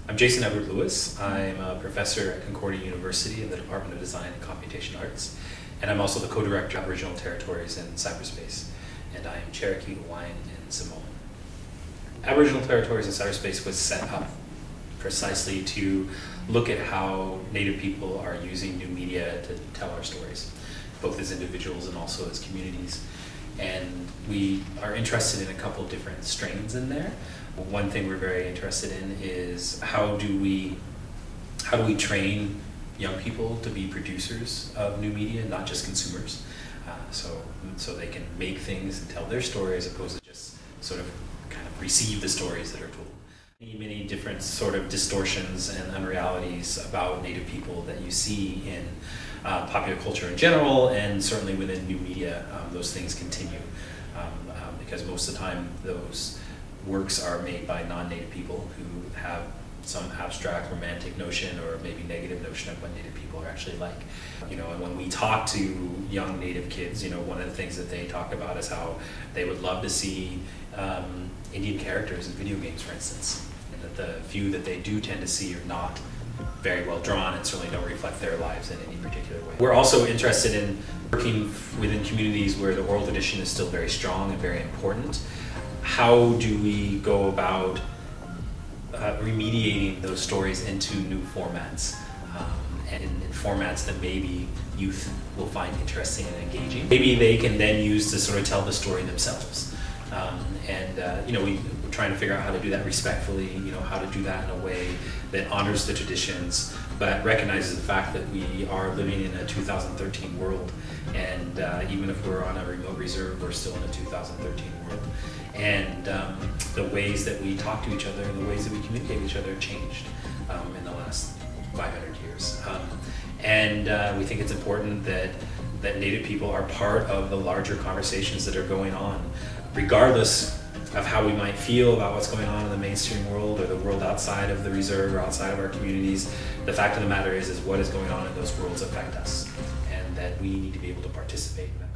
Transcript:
I'm Jason Edward Lewis. I'm a professor at Concordia University in the Department of Design and Computation Arts, and I'm also the co-director of Aboriginal Territories and Cyberspace, and I am Cherokee, Hawaiian, and Samoan. Aboriginal Territories and Cyberspace was set up precisely to look at how Native people are using new media to tell our stories, both as individuals and also as communities. And we are interested in a couple different strains in there. One thing we're very interested in is how do we train young people to be producers of new media, not just consumers, so they can make things and tell their story as opposed to just sort of kind of receive the stories that are told. Many different sort of distortions and unrealities about Native people that you see in popular culture in general, and certainly within new media, those things continue because most of the time those works are made by non-Native people who have some abstract romantic notion or maybe negative notion of what Native people are actually like. And when we talk to young Native kids, one of the things that they talk about is how they would love to see Indian characters in video games, for instance, and that the few that they do tend to see are not very well drawn and certainly don't reflect their lives in any particular way. We're also interested in working within communities where the oral tradition is still very strong and very important. How do we go about remediating those stories into new formats, and in formats that maybe youth will find interesting and engaging? Maybe they can then use to sort of tell the story themselves. We're trying to figure out how to do that respectfully, how to do that in a way that honors the traditions, but recognizes the fact that we are living in a 2013 world, and even if we're on a remote reserve, we're still in a 2013 world. And the ways that we talk to each other and the ways that we communicate with each other changed in the last 500 years. We think it's important that Native people are part of the larger conversations that are going on, regardless of how we might feel about what's going on in the mainstream world or the world outside of the reserve or outside of our communities. The fact of the matter is what is going on in those worlds affect us, and that we need to be able to participate in that.